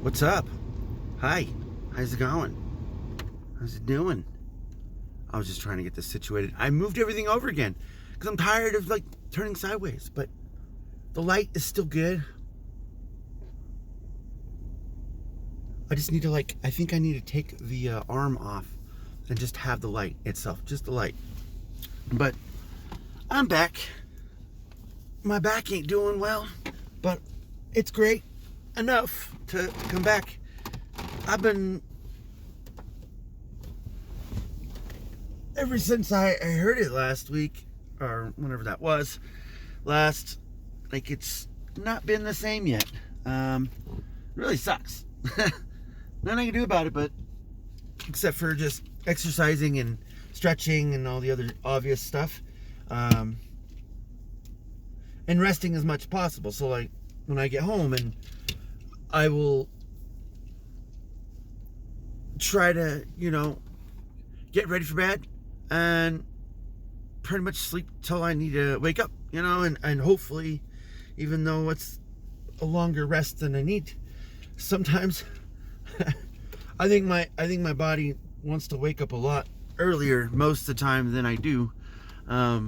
What's up? Hi. How's it going? How's it doing? I was just trying to get this situated. I moved everything over again because I'm tired of like turning sideways, but the light is still good. I just need to I think I need to take the arm off and just have the light itself, just the light. But I'm back. My back ain't doing well, but it's great enough to come back. I've been, ever since I heard it last week, or whenever that was, it's not been the same yet. Really sucks. Nothing I can do about it, but except for just exercising and stretching and all the other obvious stuff, and resting as much as possible. So like when I get home, and I will try to, get ready for bed and pretty much sleep till I need to wake up, and hopefully, even though it's a longer rest than I need, sometimes I think my body wants to wake up a lot earlier most of the time than I do. But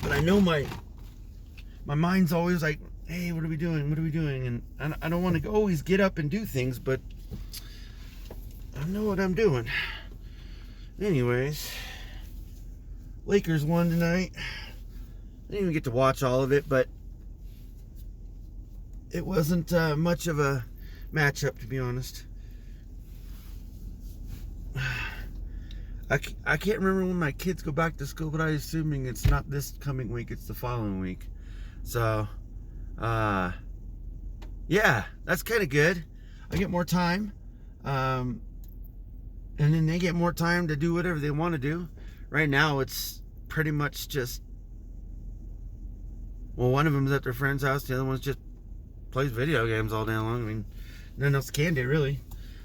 I know my mind's always like, hey, what are we doing? What are we doing? And I don't want to always get up and do things, but I know what I'm doing. Anyways, Lakers won tonight. I didn't even get to watch all of it, but it wasn't much of a matchup, to be honest. I can't remember when my kids go back to school, but I'm assuming it's not this coming week, it's the following week. So, yeah, that's kind of good. I get more time. And then they get more time to do whatever they want to do. Right now, it's pretty much just, well, one of them's at their friend's house, the other one's just plays video games all day long. I mean, nothing else can do, really.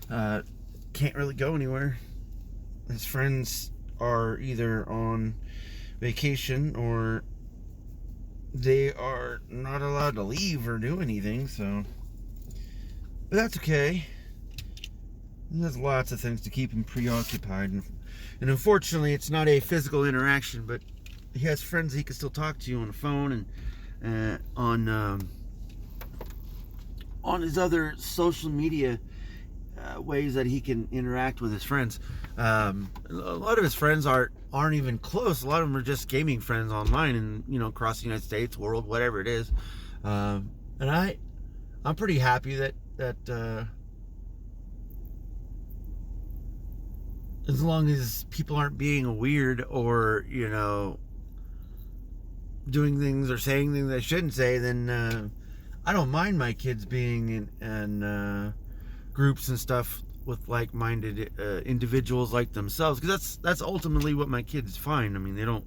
Can't really go anywhere. His friends are either on vacation or they are not allowed to leave or do anything, so. But that's okay. There's lots of things to keep him preoccupied. And unfortunately, it's not a physical interaction, but he has friends he can still talk to you on the phone and on his other social media ways that he can interact with his friends. A lot of his friends aren't even close. A lot of them are just gaming friends online and, across the United States, world, whatever it is. And I'm pretty happy that as long as people aren't being weird or, doing things or saying things they shouldn't say, then I don't mind my kids being in groups and stuff with like-minded individuals like themselves, because that's ultimately what my kids find. I mean, they don't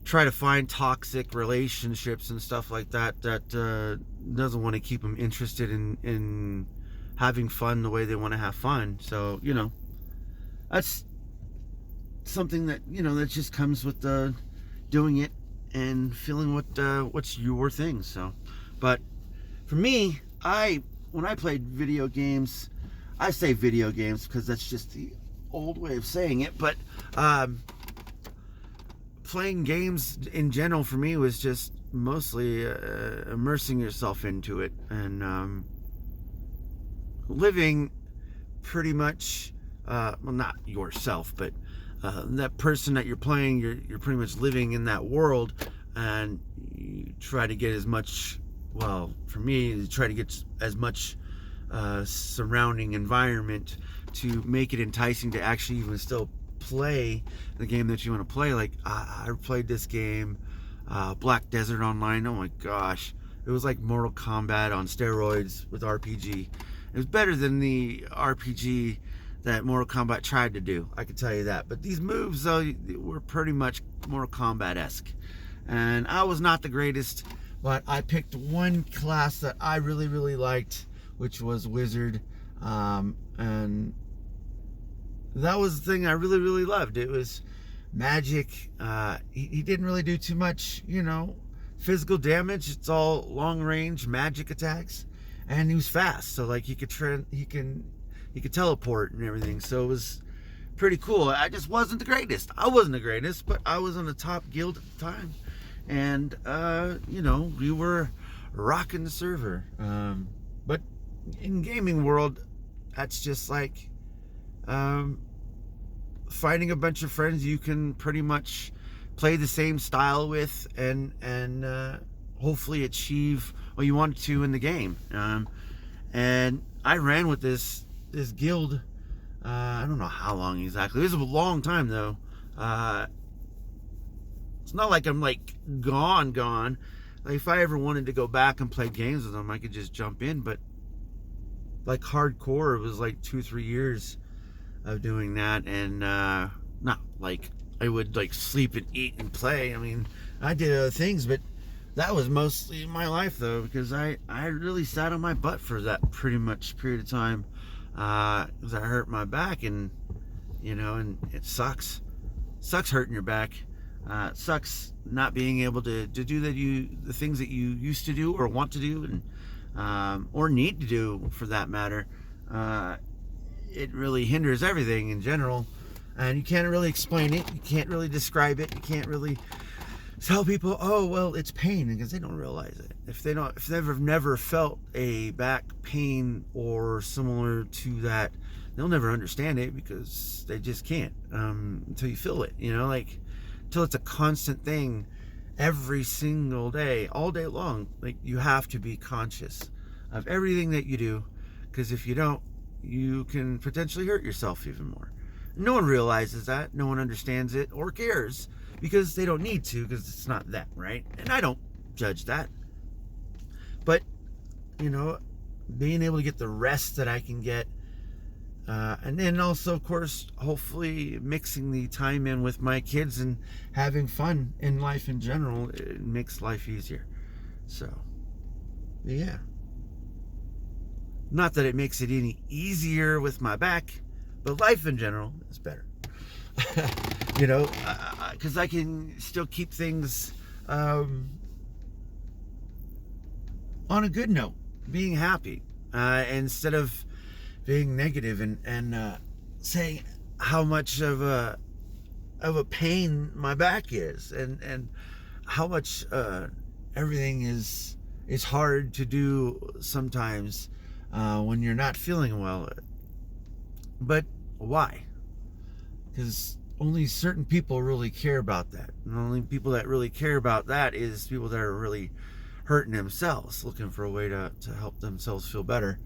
try to find toxic relationships and stuff like that doesn't want to keep them interested in having fun the way they want to have fun. So, that's something that, that just comes with doing it and feeling what's your thing. So, but for me, when I played video games, I say video games because that's just the old way of saying it, but playing games in general for me was just mostly immersing yourself into it and living pretty much, well, not yourself, but that person that you're playing, you're pretty much living in that world, and you try to get as much, well, for me, you try to get as much surrounding environment to make it enticing to actually even still play the game that you want to play. Like, I played this game, Black Desert Online. Oh my gosh. It was like Mortal Kombat on steroids with RPG. It was better than the RPG that Mortal Kombat tried to do, I can tell you that. But these moves, though, were pretty much Mortal Kombat-esque. And I was not the greatest, but I picked one class that I really, really liked, which was Wizard. And that was the thing I really, really loved. It was magic. He didn't really do too much, physical damage. It's all long-range magic attacks. and he was fast, so like he could teleport and everything. So it was pretty cool. I just wasn't the greatest. I wasn't the greatest, but I was on the top guild at the time, and we were rocking the server. But in gaming world, that's just like finding a bunch of friends you can pretty much play the same style with, and hopefully achieve what you wanted to in the game. And I ran with this guild. I don't know how long exactly. It was a long time though. It's not like I'm like gone. Like if I ever wanted to go back and play games with them, I could just jump in. But like hardcore, it was like 2-3 years of doing that, and not like I would like sleep and eat and play. I mean, I did other things, but that was mostly my life though, because I really sat on my butt for that pretty much period of time, because I hurt my back, and and it sucks hurting your back. It sucks not being able to do the things that you used to do or want to do, and or need to do for that matter. It really hinders everything in general, and you can't really explain it, you can't really describe it, you can't really tell people, oh well, it's pain, because they don't realize it. If they've never felt a back pain or similar to that, they'll never understand it, because they just can't until you feel it, like until it's a constant thing every single day, all day long. Like, you have to be conscious of everything that you do, because if you don't, you can potentially hurt yourself even more. No one realizes that, no one understands it or cares, because they don't need to, because it's not them, right? And I don't judge that. But, being able to get the rest that I can get, and then also, of course, hopefully mixing the time in with my kids and having fun in life in general, it makes life easier. So, yeah. Not that it makes it any easier with my back, but life in general is better. Because I can still keep things on a good note, being happy, instead of being negative and saying how much of a pain my back is, and how much everything is hard to do sometimes when you're not feeling well. But why? Because only certain people really care about that. And the only people that really care about that is people that are really hurting themselves, looking for a way to help themselves feel better.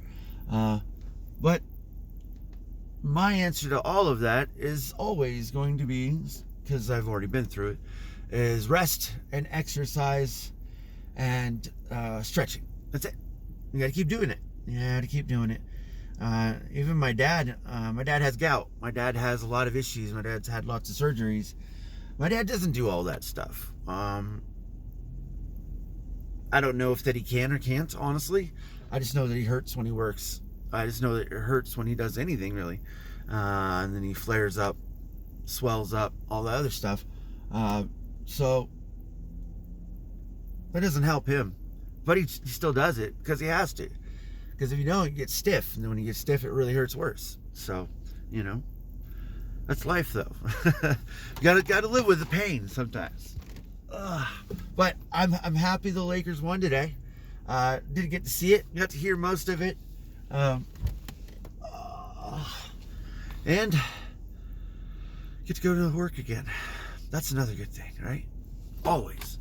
But my answer to all of that is always going to be, because I've already been through it, is rest and exercise and stretching. That's it. You got to keep doing it. Even my dad has gout. My dad has a lot of issues. My dad's had lots of surgeries. My dad doesn't do all that stuff. I don't know if that he can or can't, honestly. I just know that he hurts when he works. I just know that it hurts when he does anything, really. And then he flares up, swells up, all the other stuff. So that doesn't help him. But he still does it because he has to. Because if you don't, you get stiff. And then when you get stiff, it really hurts worse. So, that's life, though. You gotta live with the pain sometimes. But I'm happy the Lakers won today. Didn't get to see it. Got to hear most of it. And get to go to work again. That's another good thing, right? Always.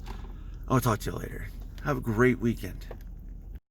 I'll talk to you later. Have a great weekend.